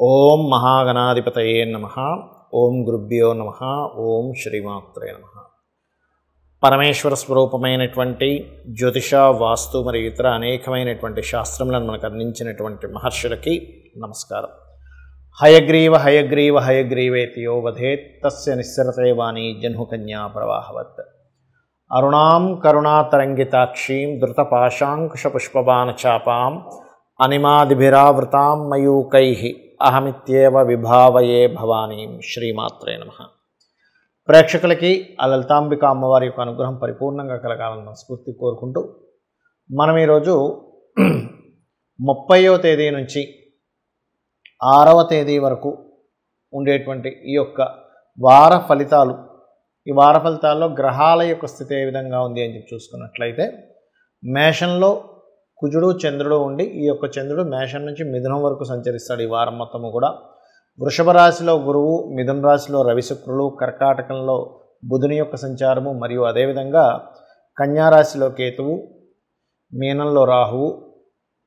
ఓం మహాగణాధిపతయే నమః. ఓం గురుభ్యో నమః. ఓం శ్రీమాత్రే నమః. పరమేశ్వర స్వరూపమైనటువంటి జ్యోతిష, వాస్తు మరియు ఇతర అనేకమైనటువంటి శాస్త్రములను మనకు అందించినటువంటి మహర్షులకి నమస్కారం. హయగ్రీవ హయగ్రీవ హయగ్రీవేతి యో వధేత్ తస్య నిస్సరతే వాణి జహ్నుకన్యా ప్రవాహవత్. అరుణాం కరుణాతరంగితాక్షీం ధృతపాశాంకుశపుష్పబాణచాపాం అనిమాదిభిరావృతాం మయూకైః అహమిత్యేవ విభావయే భవానీం. శ్రీమాత్రే నమః. ప్రేక్షకులకి ఆ లలితాంబిక అమ్మవారి యొక్క అనుగ్రహం పరిపూర్ణంగా కలగాలని మనస్ఫూర్తి కోరుకుంటూ మనం ఈరోజు 30వ తేదీ నుంచి 6వ తేదీ వరకు ఉండేటువంటి ఈ యొక్క వార ఫలితాలు, ఈ వార ఫలితాల్లో గ్రహాల యొక్క స్థితి ఏ విధంగా ఉంది అని చెప్పి చూసుకున్నట్లయితే, మేషంలో కుజుడు చంద్రుడు ఉండి, ఈ యొక్క చంద్రుడు మేషం నుంచి మిథునం వరకు సంచరిస్తాడు ఈ వారం మొత్తము కూడా. వృషభ రాశిలో గురువు, మిథున రాశిలో రవి శుక్రులు, కర్కాటకంలో బుధుని యొక్క సంచారము, మరియు అదేవిధంగా కన్యారాశిలో కేతువు, మీనంలో రాహువు,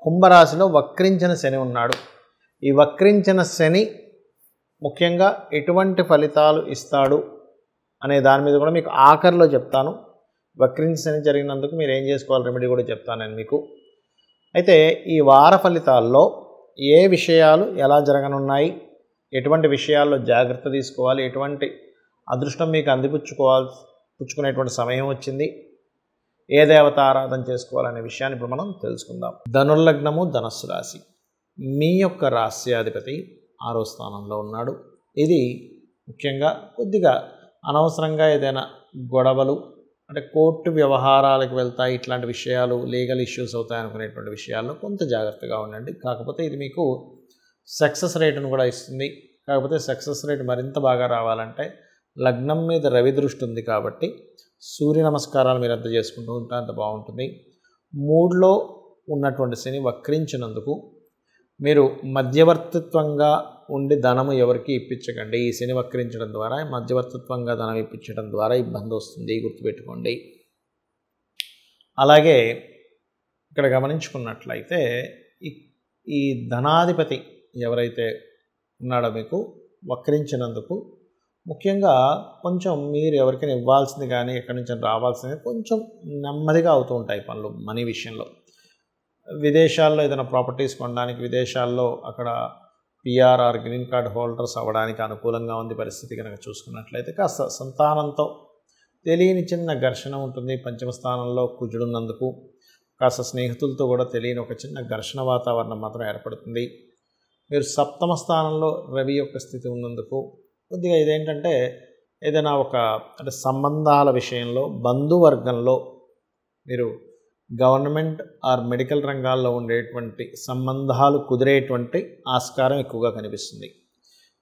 కుంభరాశిలో వక్రించిన శని ఉన్నాడు. ఈ వక్రించిన శని ముఖ్యంగా ఎటువంటి ఫలితాలు ఇస్తాడు అనే దాని మీద కూడా మీకు ఆఖరిలో చెప్తాను. వక్రించిన శని జరిగినందుకు మీరు ఏం చేసుకోవాలి రెమెడీ కూడా చెప్తాను నేను మీకు. అయితే ఈ వార ఫలితాల్లో ఏ విషయాలు ఎలా జరగనున్నాయి, ఎటువంటి విషయాల్లో జాగ్రత్త తీసుకోవాలి, ఎటువంటి అదృష్టం మీకు పుచ్చుకునేటువంటి సమయం వచ్చింది, ఏ దేవత ఆరాధన చేసుకోవాలనే విషయాన్ని ఇప్పుడు మనం తెలుసుకుందాం. ధనుర్లగ్నము, ధనస్సు రాశి. మీ యొక్క రాశ్యాధిపతి 6వ స్థానంలో ఉన్నాడు. ఇది ముఖ్యంగా కొద్దిగా అనవసరంగా ఏదైనా గొడవలు, అంటే కోర్టు వ్యవహారాలకు వెళ్తాయి, ఇట్లాంటి విషయాలు, లీగల్ ఇష్యూస్ అవుతాయి అనుకునేటువంటి విషయాల్లో కొంత జాగ్రత్తగా ఉండండి. కాకపోతే ఇది మీకు సక్సెస్ రేటును కూడా ఇస్తుంది. కాకపోతే సక్సెస్ రేట్ మరింత బాగా రావాలంటే లగ్నం మీద రవి దృష్టి ఉంది కాబట్టి సూర్య నమస్కారాలు మీరు ఎంత చేసుకుంటూ ఉంటే అంత బాగుంటుంది. 3లో ఉన్నటువంటి శని వక్రించినందుకు మీరు మధ్యవర్తిత్వంగా ఉండి ధనము ఎవరికి ఇప్పించకండి. ఈ శని వక్రించడం ద్వారా, మధ్యవర్తిత్వంగా ధనం ఇప్పించడం ద్వారా ఇబ్బంది వస్తుంది, గుర్తుపెట్టుకోండి. అలాగే ఇక్కడ గమనించుకున్నట్లయితే ఈ ధనాధిపతి ఎవరైతే ఉన్నాడో మీకు వక్రించినందుకు ముఖ్యంగా కొంచెం మీరు ఎవరికైనా ఇవ్వాల్సింది కానీ ఎక్కడి నుంచి రావాల్సింది కొంచెం నెమ్మదిగా అవుతూ ఉంటాయి పనులు మనీ విషయంలో. విదేశాల్లో ఏదైనా ప్రాపర్టీస్ కొనడానికి, విదేశాల్లో అక్కడ పిఆర్ఆర్ గ్రీన్ కార్డ్ హోల్డర్స్ అవ్వడానికి అనుకూలంగా ఉంది పరిస్థితి కనుక చూసుకున్నట్లయితే. కాస్త సంతానంతో తెలియని చిన్న ఘర్షణ ఉంటుంది. పంచమ స్థానంలో కుజుడున్నందుకు కాస్త స్నేహితులతో కూడా తెలియని ఒక చిన్న ఘర్షణ వాతావరణం మాత్రం ఏర్పడుతుంది. మీరు 7వ స్థానంలో రవి యొక్క స్థితి ఉన్నందుకు కొద్దిగా ఇదేంటంటే ఏదైనా అంటే సంబంధాల విషయంలో, బంధువర్గంలో మీరు గవర్నమెంట్ ఆర్ మెడికల్ రంగాల్లో ఉండేటువంటి సంబంధాలు కుదిరేటువంటి ఆస్కారం ఎక్కువగా కనిపిస్తుంది.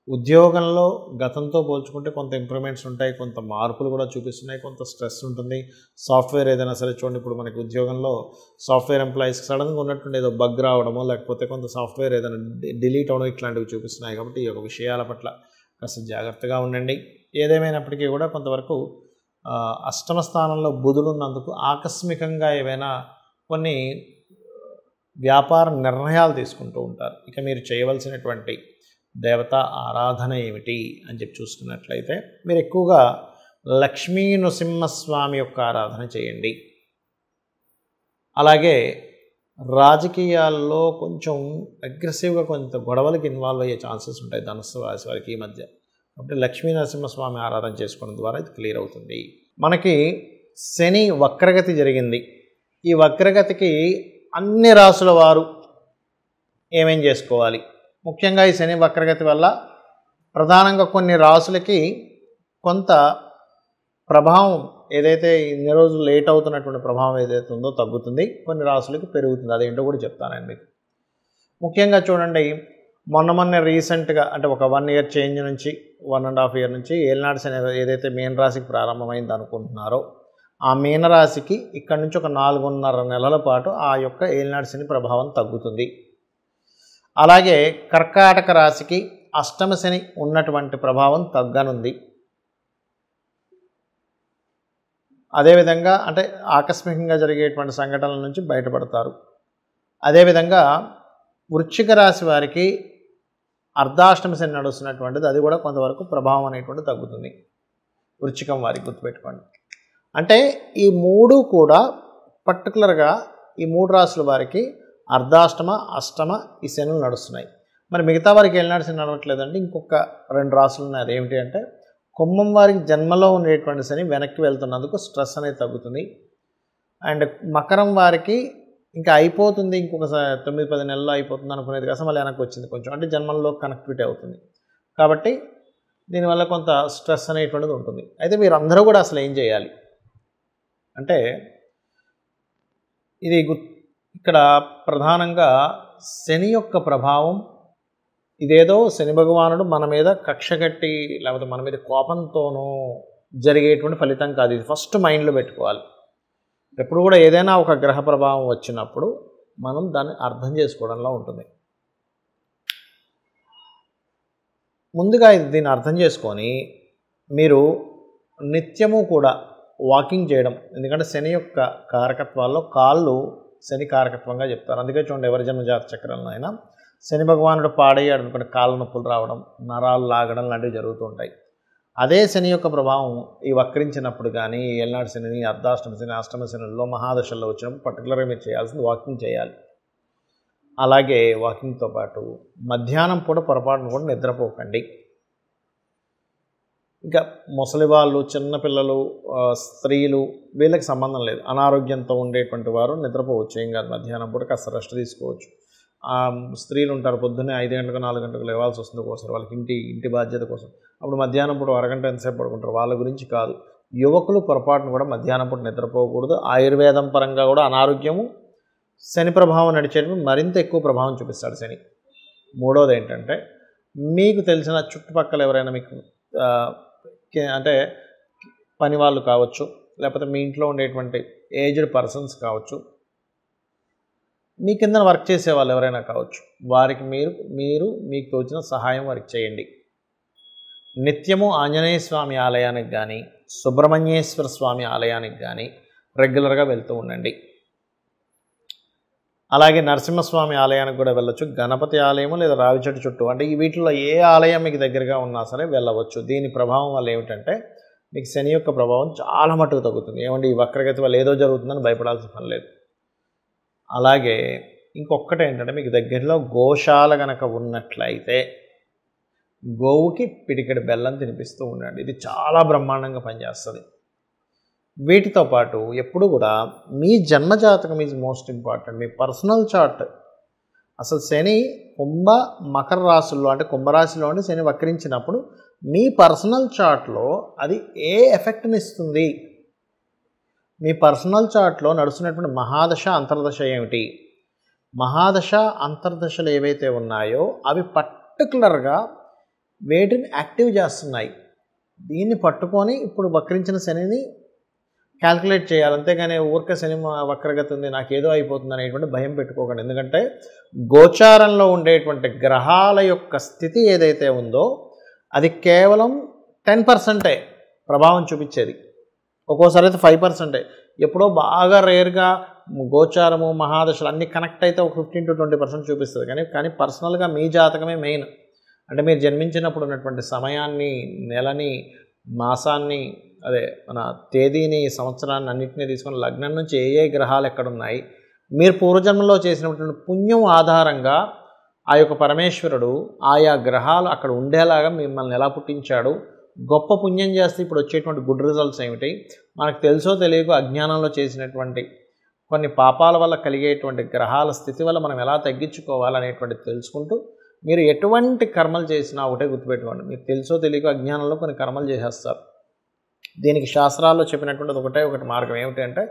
ఉద్యోగంలో గతంతో పోల్చుకుంటే కొంత ఇంప్రూవ్మెంట్స్ ఉంటాయి, కొంత మార్పులు కూడా చూపిస్తున్నాయి, కొంత స్ట్రెస్ ఉంటుంది. సాఫ్ట్వేర్ ఏదైనా సరే చూడండి, ఇప్పుడు మనకి ఉద్యోగంలో సాఫ్ట్వేర్ ఎంప్లాయీస్కి సడన్గా ఉన్నటువంటి ఏదో బగ్ రావడమో, లేకపోతే కొంత సాఫ్ట్వేర్ ఏదైనా డిలీట్ అవడం ఇట్లాంటివి చూపిస్తున్నాయి. కాబట్టి ఈ యొక్క విషయాల పట్ల కాస్త జాగ్రత్తగా ఉండండి. ఏదేమైనప్పటికీ కూడా కొంతవరకు 8వ స్థానంలో బుధుడు ఉన్నందుకు ఆకస్మికంగా ఏవైనా కొన్ని వ్యాపార నిర్ణయాలు తీసుకుంటూ ఉంటారు. ఇక మీరు చేయవలసినటువంటి దేవత ఆరాధన ఏమిటి అని చెప్పి చూసుకున్నట్లయితే, మీరు ఎక్కువగా లక్ష్మీ నృసింహస్వామి యొక్క ఆరాధన చేయండి. అలాగే రాజకీయాల్లో కొంచెం అగ్రెసివ్గా కొంత గొడవలకి ఇన్వాల్వ్ అయ్యే ఛాన్సెస్ ఉంటాయి ధనుస్సు రాశి వారికి ఈ మధ్య. కాబట్టి లక్ష్మీ నరసింహస్వామి ఆరాధన చేసుకోవడం ద్వారా ఇది క్లియర్ అవుతుంది. మనకి శని వక్రగతి జరిగింది. ఈ వక్రగతికి అన్ని రాసుల వారు ఏమేం చేసుకోవాలి? ముఖ్యంగా ఈ శని వక్రగతి వల్ల ప్రధానంగా కొన్ని రాసులకి కొంత ప్రభావం, ఏదైతే ఇన్ని రోజులు లేట్ అవుతున్నటువంటి ప్రభావం ఏదైతే ఉందో తగ్గుతుంది, కొన్ని రాసులకి పెరుగుతుంది. అదేంటో కూడా చెప్తానండి మీకు. ముఖ్యంగా చూడండి, మొన్న రీసెంట్గా అంటే ఒక 1 ఇయర్ చేంజ్ నుంచి 1.5 ఇయర్ నుంచి ఏలినాడు శని ఏదైతే మీన రాశికి ప్రారంభమైంది అనుకుంటున్నారో, ఆ మీనరాశికి ఇక్కడ నుంచి ఒక 4.5 నెలల పాటు ఆ యొక్క ఏలినాడు శని ప్రభావం తగ్గుతుంది. అలాగే కర్కాటక రాశికి 8వ శని ఉన్నటువంటి ప్రభావం తగ్గనుంది. అదేవిధంగా అంటే ఆకస్మికంగా జరిగేటువంటి సంఘటనల నుంచి బయటపడతారు. అదేవిధంగా వృశ్చిక రాశి వారికి అర్ధాష్టమ శని నడుస్తున్నటువంటిది అది కూడా కొంతవరకు ప్రభావం అనేటువంటిది తగ్గుతుంది. వృశ్చికం వారికి గుర్తుపెట్టుకోండి. అంటే ఈ మూడు కూడా పర్టికులర్గా ఈ 3 రాశుల వారికి అర్ధాష్టమ, అష్టమ ఈ శనులు నడుస్తున్నాయి. మరి మిగతా వారికి ఏలినాటి శని నడవట్లేదంటే ఇంకొక 2 రాశులు ఉన్నాయి. అదేమిటి అంటే కుంభం వారికి జన్మలో ఉండేటువంటి శని వెనక్కి వెళ్తున్నందుకు స్ట్రెస్ అనేది తగ్గుతుంది. అండ్ మకరం వారికి ఇంకా అయిపోతుంది, ఇంకొక 9-10 నెలల్లో అయిపోతుంది అనుకునేది కాస్త మళ్ళీ వెనక్కి వచ్చింది కొంచెం, అంటే జన్మల్లో కనెక్టివిటీ అవుతుంది. కాబట్టి దీనివల్ల కొంత స్ట్రెస్ అనేటువంటిది ఉంటుంది. అయితే మీరు అందరూ కూడా అసలు ఏం చేయాలి అంటే ఇది ఇక్కడ ప్రధానంగా శని యొక్క ప్రభావం ఇదేదో శని భగవానుడు మన మీద కక్ష కట్టి లేకపోతే మన మీద కోపంతోనూ జరిగేటువంటి ఫలితం కాదు. ఇది ఫస్ట్ మైండ్లో పెట్టుకోవాలి. ఎప్పుడు కూడా ఏదైనా ఒక గ్రహ ప్రభావం వచ్చినప్పుడు మనం దాన్ని అర్థం చేసుకోవడంలో ఉంటుంది. ముందుగా దీన్ని అర్థం చేసుకొని మీరు నిత్యము కూడా వాకింగ్ చేయడం, ఎందుకంటే శని యొక్క కారకత్వాల్లో కాళ్ళు శని కారకత్వంగా చెప్తారు. అందుకే చూడండి ఎవరి జన్మజాత చక్రంలో అయినా శని భగవానుడు పాడయ్యాడు అనుకుంటే కాళ్ళ నొప్పులు రావడం, నరాలు లాగడం లాంటివి జరుగుతూ ఉంటాయి. అదే శని యొక్క ప్రభావం ఈ వక్రించినప్పుడు కానీ ఏలినాటి శని, అర్ధాష్టమ శని, అష్టమ శనుల్లో మహాదశల్లో వచ్చినప్పుడు పర్టికులర్గా మీరు చేయాల్సింది వాకింగ్ చేయాలి. అలాగే వాకింగ్తో పాటు మధ్యాహ్నం పూట పొరపాటును కూడా నిద్రపోకండి. ఇంకా ముసలి వాళ్ళు, చిన్నపిల్లలు, స్త్రీలు వీళ్ళకి సంబంధం లేదు. అనారోగ్యంతో ఉండేటువంటి వారు నిద్రపోవచ్చు, ఏం కాదు. మధ్యాహ్నం పూట కాస్త రెస్ట్ తీసుకోవచ్చు. స్త్రీలు ఉంటారు పొద్దున్నే 5 గంటలకు 4 గంటలకు లేవాల్సి వస్తుంది ఒకసారి వాళ్ళకి ఇంటి బాధ్యత కోసం. అప్పుడు మధ్యాహ్నం పూట అరగంట ఎంతసేపు పడుకుంటారు, వాళ్ళ గురించి కాదు. యువకులు పొరపాటును కూడా మధ్యాహ్నం పూట నిద్రపోకూడదు. ఆయుర్వేదం పరంగా కూడా అనారోగ్యము శని ప్రభావం నడిచేటప్పుడు మరింత ఎక్కువ ప్రభావం చూపిస్తాడు శని. మూడోది ఏంటంటే మీకు తెలిసిన చుట్టుపక్కల ఎవరైనా మీకు అంటే పని వాళ్ళు కావచ్చు, లేకపోతే మీ ఇంట్లో ఉండేటువంటి ఏజ్డ్ పర్సన్స్ కావచ్చు, మీ కింద వర్క్ చేసే వాళ్ళు ఎవరైనా కావచ్చు, వారికి మీరు మీకు తోచిన సహాయం వారికి చేయండి. నిత్యము ఆంజనేయ స్వామి ఆలయానికి కానీ సుబ్రహ్మణ్యేశ్వర స్వామి ఆలయానికి కానీ రెగ్యులర్గా వెళ్తూ ఉండండి. అలాగే నరసింహస్వామి ఆలయానికి కూడా వెళ్ళొచ్చు. గణపతి ఆలయము లేదా రావి చెట్టు చుట్టూ, అంటే ఈ వీటిలో ఏ ఆలయం మీకు దగ్గరగా ఉన్నా సరే వెళ్ళవచ్చు. దీని ప్రభావం వల్ల ఏమిటంటే మీకు శని యొక్క ప్రభావం చాలా మట్టుకు తగ్గుతుంది. ఏమంటే ఈ వక్రగతి వల్ల ఏదో జరుగుతుందని భయపడాల్సిన పని లేదు. అలాగే ఇంకొకటి ఏంటంటే మీకు దగ్గరలో గోశాల కనుక ఉన్నట్లయితే గోవుకి పిడికెడు బెల్లం తినిపిస్తూ ఉండండి. ఇది చాలా బ్రహ్మాండంగా పనిచేస్తుంది. వీటితో పాటు ఎప్పుడు కూడా మీ జన్మజాతకం ఈజ్ మోస్ట్ ఇంపార్టెంట్. మీ పర్సనల్ చార్ట్, అసలు శని మకర రాశుల్లో అంటే కుంభరాశిలో ఉండి శని వక్రించినప్పుడు మీ పర్సనల్ చార్ట్లో అది ఏ ఎఫెక్ట్ని ఇస్తుంది, మీ పర్సనల్ చార్ట్లో నడుస్తున్నటువంటి మహాదశ అంతర్దశ ఏమిటి, మహాదశ అంతర్దశలు ఏవైతే ఉన్నాయో అవి పర్టికులర్గా వేటిని యాక్టివ్ చేస్తున్నాయి. దీన్ని పట్టుకొని ఇప్పుడు వక్రించిన శనిని క్యాల్కులేట్ చేయాలి. అంతేగాని ఊరికే శని వక్రగతి ఉంది నాకేదో అయిపోతుంది అనేటువంటి భయం పెట్టుకోకండి. ఎందుకంటే గోచారంలో ఉండేటువంటి గ్రహాల యొక్క స్థితి ఏదైతే ఉందో అది కేవలం 10% ప్రభావం చూపించేది. ఒక్కోసారి అయితే 5%. ఎప్పుడో బాగా రేర్గా గోచారము మహాదశలు అన్నీ కనెక్ట్ అయితే ఒక 15-20% చూపిస్తుంది. కానీ పర్సనల్గా మీ జాతకమే మెయిన్. అంటే మీరు జన్మించినప్పుడు ఉన్నటువంటి సమయాన్ని, నెలని, మాసాన్ని, అదే మన తేదీని, సంవత్సరాన్ని అన్నింటినీ తీసుకొని లగ్నం నుంచి ఏ గ్రహాలు ఎక్కడున్నాయి, మీరు పూర్వజన్మలో చేసినటువంటి పుణ్యం ఆధారంగా ఆ యొక్క పరమేశ్వరుడు ఆయా గ్రహాలు అక్కడ ఉండేలాగా మిమ్మల్ని ఎలా పుట్టించాడు, గొప్ప పుణ్యం చేస్తే ఇప్పుడు వచ్చేటువంటి గుడ్ రిజల్ట్స్ ఏమిటి, మనకు తెలుసో తెలియకో అజ్ఞానంలో చేసినటువంటి కొన్ని పాపాల వల్ల కలిగేటువంటి గ్రహాల స్థితి వల్ల మనం ఎలా తగ్గించుకోవాలనేటువంటిది తెలుసుకుంటూ మీరు ఎటువంటి కర్మలు చేసినా ఒకటే గుర్తుపెట్టుకోండి, మీరు తెలుసో తెలియకో అజ్ఞానంలో కొన్ని కర్మలు చేసేస్తారు. దీనికి శాస్త్రాల్లో చెప్పినటువంటిది ఒకటి మార్గం ఏమిటి అంటే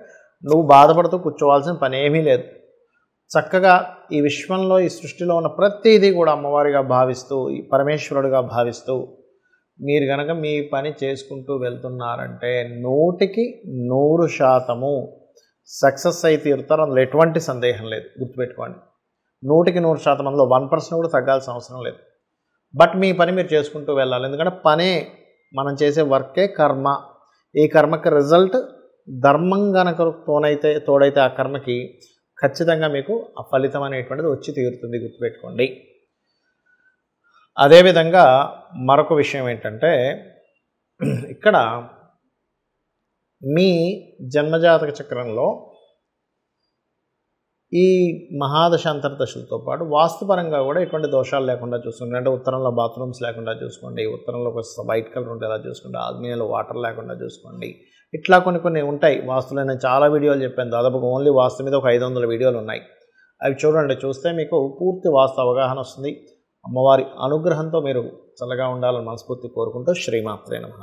నువ్వు బాధపడుతూ కూర్చోవాల్సిన పని ఏమీ లేదు. చక్కగా ఈ విశ్వంలో, ఈ సృష్టిలో ఉన్న ప్రతిదీ కూడా అమ్మవారిగా భావిస్తూ, ఈ పరమేశ్వరుడిగా భావిస్తూ మీరు కనుక మీ పని చేసుకుంటూ వెళ్తున్నారంటే 100% సక్సెస్ అయితే తీరుతారు. అందులో ఎటువంటి సందేహం లేదు. గుర్తుపెట్టుకోండి, 100% అందులో 1% కూడా తగ్గాల్సిన అవసరం లేదు. బట్ మీ పని మీరు చేసుకుంటూ వెళ్ళాలి. ఎందుకంటే పనే, మనం చేసే వర్కే కర్మ. ఈ కర్మకి రిజల్ట్ ధర్మం కనుక తోడైతే ఆ కర్మకి ఖచ్చితంగా మీకు ఆ ఫలితం అనేటువంటిది వచ్చి తీరుతుంది. గుర్తుపెట్టుకోండి. అదేవిధంగా మరొక విషయం ఏంటంటే ఇక్కడ మీ జన్మజాతక చక్రంలో ఈ మహాదశ అంతర్దశలతో పాటు వాస్తుపరంగా కూడా ఎటువంటి దోషాలు లేకుండా చూసుకోండి. అంటే ఉత్తరంలో బాత్రూమ్స్ లేకుండా చూసుకోండి, ఉత్తరంలో వైట్ కలర్ ఉండేలా చూసుకోండి, ఆగ్నేయంలో వాటర్ లేకుండా చూసుకోండి. ఇట్లా కొన్ని ఉంటాయి వాస్తులో. నేను చాలా వీడియోలు చెప్పాను, దాదాపు ఓన్లీ వాస్తు మీద ఒక 500 వీడియోలు ఉన్నాయి. అవి చూడండి, చూస్తే మీకు పూర్తి వాస్తు అవగాహన వస్తుంది. అమ్మవారి అనుగ్రహంతో మీరు చల్లగా ఉండాలని మనస్ఫూర్తి కోరుకుంటూ శ్రీమాత్రే నమః.